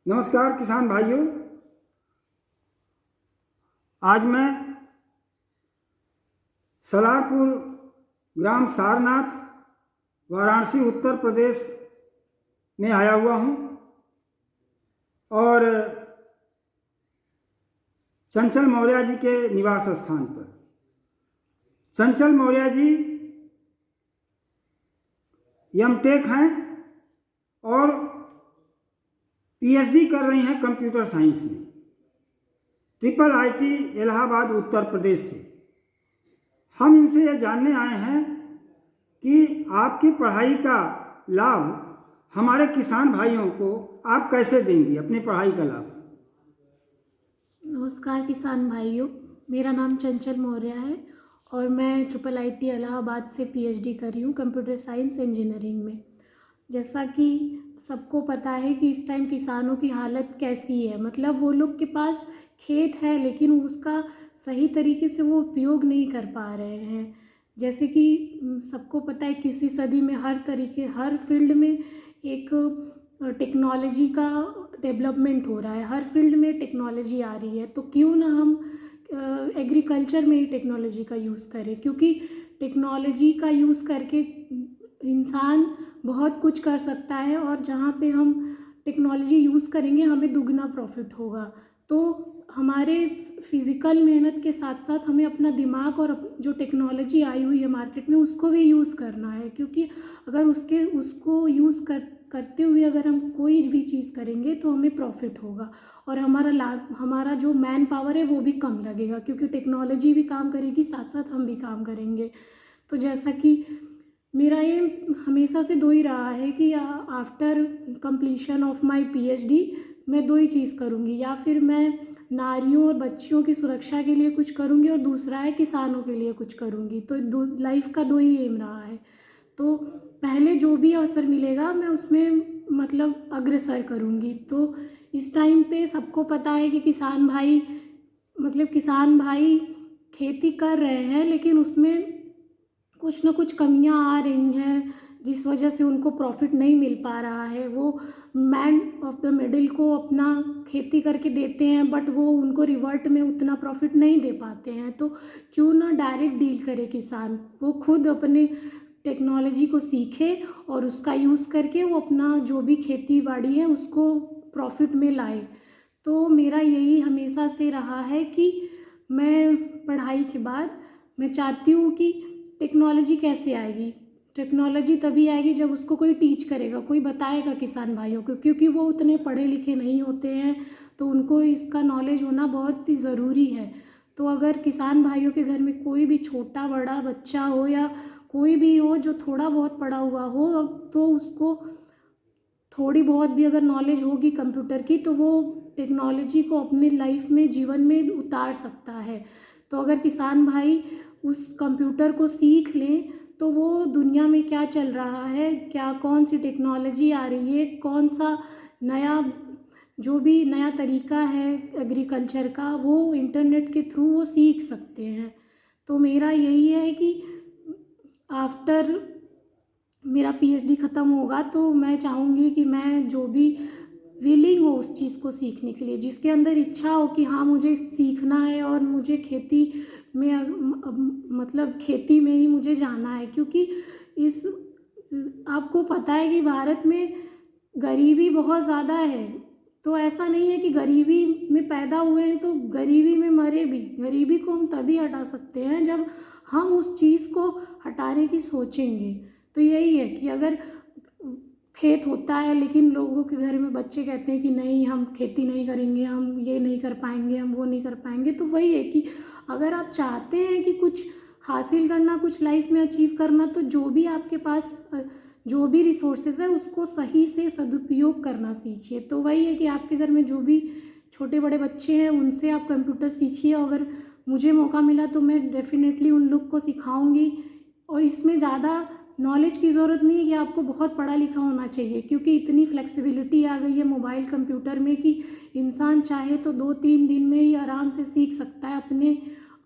नमस्कार किसान भाइयों। आज मैं सलारपुर ग्राम सारनाथ वाराणसी उत्तर प्रदेश में आया हुआ हूँ और चंचल मौर्य जी के निवास स्थान पर। चंचल मौर्य जी एमटेक हैं और पीएचडी कर रही हैं कंप्यूटर साइंस में, IIIT इलाहाबाद उत्तर प्रदेश से। हम इनसे यह जानने आए हैं कि आपकी पढ़ाई का लाभ हमारे किसान भाइयों को आप कैसे देंगी, अपनी पढ़ाई का लाभ। नमस्कार किसान भाइयों, मेरा नाम चंचल मौर्य है और मैं IIIT इलाहाबाद से PhD कर रही हूँ कंप्यूटर साइंस इंजीनियरिंग में। जैसा कि सबको पता है कि इस टाइम किसानों की हालत कैसी है, मतलब वो लोग के पास खेत है लेकिन उसका सही तरीके से वो उपयोग नहीं कर पा रहे हैं। जैसे कि सबको पता है किसी सदी में हर फील्ड में एक टेक्नोलॉजी का डेवलपमेंट हो रहा है, हर फील्ड में टेक्नोलॉजी आ रही है। तो क्यों ना हम एग्रीकल्चर में ही टेक्नोलॉजी का यूज़ करें, क्योंकि टेक्नोलॉजी का यूज़ करके इंसान बहुत कुछ कर सकता है और जहाँ पे हम टेक्नोलॉजी यूज़ करेंगे हमें दुगना प्रॉफिट होगा। तो हमारे फिज़िकल मेहनत के साथ साथ हमें अपना दिमाग और जो टेक्नोलॉजी आई हुई है मार्केट में उसको भी यूज़ करना है, क्योंकि अगर उसको यूज़ करते हुए अगर हम कोई भी चीज़ करेंगे तो हमें प्रॉफिट होगा और हमारा जो मैन पावर है वो भी कम लगेगा, क्योंकि टेक्नोलॉजी भी काम करेगी, साथ साथ हम भी काम करेंगे। तो जैसा कि मेरा ये हमेशा से दो ही रहा है कि after completion of my PhD मैं दो ही चीज़ करूँगी, या फिर मैं नारियों और बच्चियों की सुरक्षा के लिए कुछ करूँगी और दूसरा है किसानों के लिए कुछ करूँगी। तो लाइफ का दो ही एम रहा है। तो पहले जो भी अवसर मिलेगा मैं उसमें मतलब अग्रसर करूँगी। तो इस टाइम पे सबको पता है कि किसान भाई खेती कर रहे हैं, लेकिन उसमें कुछ ना कुछ कमियां आ रही हैं जिस वजह से उनको प्रॉफिट नहीं मिल पा रहा है। वो मैन ऑफ द मिडिल को अपना खेती करके देते हैं बट वो उनको रिवर्ट में उतना प्रॉफिट नहीं दे पाते हैं। तो क्यों ना डायरेक्ट डील करे किसान, वो खुद अपने टेक्नोलॉजी को सीखे और उसका यूज़ करके वो अपना जो भी खेती बाड़ी है उसको प्रॉफिट में लाए। तो मेरा यही हमेशा से रहा है कि मैं पढ़ाई के बाद मैं चाहती हूँ कि टेक्नोलॉजी कैसे आएगी। टेक्नोलॉजी तभी आएगी जब उसको कोई टीच करेगा, कोई बताएगा किसान भाइयों को, क्योंकि वो उतने पढ़े लिखे नहीं होते हैं, तो उनको इसका नॉलेज होना बहुत ही ज़रूरी है। तो अगर किसान भाइयों के घर में कोई भी छोटा बड़ा बच्चा हो या कोई भी हो जो थोड़ा बहुत पढ़ा हुआ हो, तो उसको थोड़ी बहुत भी अगर नॉलेज होगी कंप्यूटर की तो वो टेक्नोलॉजी को अपने लाइफ में जीवन में उतार सकता है। तो अगर किसान भाई उस कंप्यूटर को सीख लें तो वो दुनिया में क्या चल रहा है, क्या कौन सी टेक्नोलॉजी आ रही है, कौन सा नया जो भी नया तरीका है एग्रीकल्चर का, वो इंटरनेट के थ्रू वो सीख सकते हैं। तो मेरा यही है कि आफ्टर मेरा PhD ख़त्म होगा तो मैं चाहूँगी कि मैं जो भी विलिंग हो उस चीज़ को सीखने के लिए, जिसके अंदर इच्छा हो कि हाँ मुझे सीखना है और मुझे खेती में मतलब खेती में ही मुझे जाना है। क्योंकि इस आपको पता है कि भारत में गरीबी बहुत ज़्यादा है। तो ऐसा नहीं है कि गरीबी में पैदा हुए हैं तो गरीबी में मरे भी। गरीबी को हम तभी हटा सकते हैं जब हम उस चीज़ को हटाने की सोचेंगे। तो यही है कि अगर खेत होता है लेकिन लोगों के घर में बच्चे कहते हैं कि नहीं हम खेती नहीं करेंगे, हम ये नहीं कर पाएंगे, हम वो नहीं कर पाएंगे, तो वही है कि अगर आप चाहते हैं कि कुछ हासिल करना, कुछ लाइफ में अचीव करना, तो जो भी आपके पास जो भी रिसोर्सेज है उसको सही से सदुपयोग करना सीखिए। तो वही है कि आपके घर में जो भी छोटे बड़े बच्चे हैं उनसे आप कंप्यूटर सीखिए। अगर मुझे मौका मिला तो मैं डेफिनेटली उन लोग को सिखाऊंगी। और इसमें ज़्यादा नॉलेज की ज़रूरत नहीं है कि आपको बहुत पढ़ा लिखा होना चाहिए, क्योंकि इतनी फ्लेक्सिबिलिटी आ गई है मोबाइल कंप्यूटर में कि इंसान चाहे तो 2-3 दिन में ही आराम से सीख सकता है अपने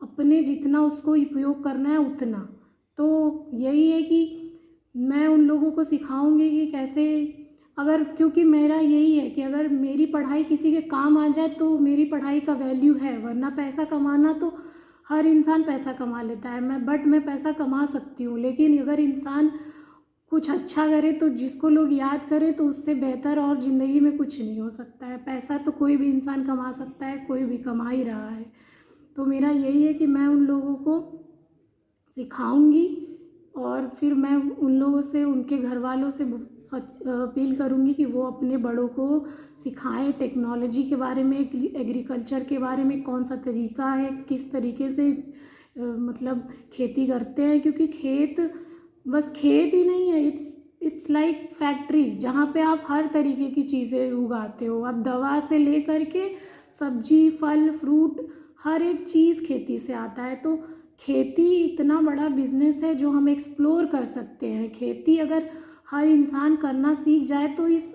अपने जितना उसको उपयोग करना है उतना। तो यही है कि मैं उन लोगों को सिखाऊंगी कि कैसे अगर क्योंकि मेरा यही है कि अगर मेरी पढ़ाई किसी के काम आ जाए तो मेरी पढ़ाई का वैल्यू है, वरना पैसा कमाना तो हर इंसान पैसा कमा लेता है। मैं पैसा कमा सकती हूँ, लेकिन अगर इंसान कुछ अच्छा करे तो जिसको लोग याद करें तो उससे बेहतर और ज़िंदगी में कुछ नहीं हो सकता है। पैसा तो कोई भी इंसान कमा सकता है, कोई भी कमा ही रहा है। तो मेरा यही है कि मैं उन लोगों को सिखाऊंगी और फिर मैं उन लोगों से, उनके घर वालों से अपील करूंगी कि वो अपने बड़ों को सिखाएं टेक्नोलॉजी के बारे में, एग्रीकल्चर के बारे में, कौन सा तरीका है, किस तरीके से मतलब खेती करते हैं। क्योंकि खेत बस खेत ही नहीं है, इट्स लाइक फैक्ट्री जहाँ पे आप हर तरीके की चीज़ें उगाते हो। आप दवा से लेकर के सब्जी, फल, फ्रूट, हर एक चीज़ खेती से आता है। तो खेती इतना बड़ा बिजनेस है जो हम एक्सप्लोर कर सकते हैं। खेती अगर हर इंसान करना सीख जाए तो इस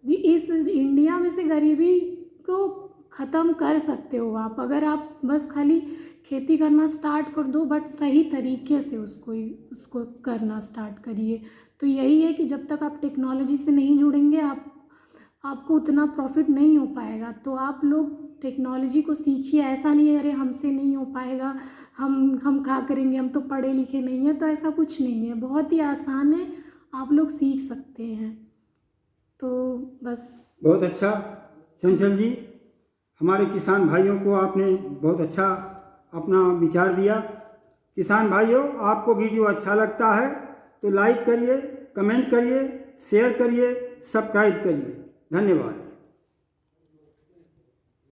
इंडिया में से गरीबी को ख़त्म कर सकते हो आप, अगर आप बस खाली खेती करना स्टार्ट कर दो, बट सही तरीके से उसको करना स्टार्ट करिए। तो यही है कि जब तक आप टेक्नोलॉजी से नहीं जुड़ेंगे आपको उतना प्रॉफिट नहीं हो पाएगा। तो आप लोग टेक्नोलॉजी को सीखिए। ऐसा नहीं है अरे हमसे नहीं हो पाएगा, हम क्या करेंगे, हम तो पढ़े लिखे नहीं हैं। तो ऐसा कुछ नहीं है, बहुत ही आसान है, आप लोग सीख सकते हैं। तो बस। बहुत अच्छा चंचल जी, हमारे किसान भाइयों को आपने बहुत अच्छा अपना विचार दिया। किसान भाइयों, आपको वीडियो अच्छा लगता है तो लाइक करिए, कमेंट करिए, शेयर करिए, सब्सक्राइब करिए। धन्यवाद।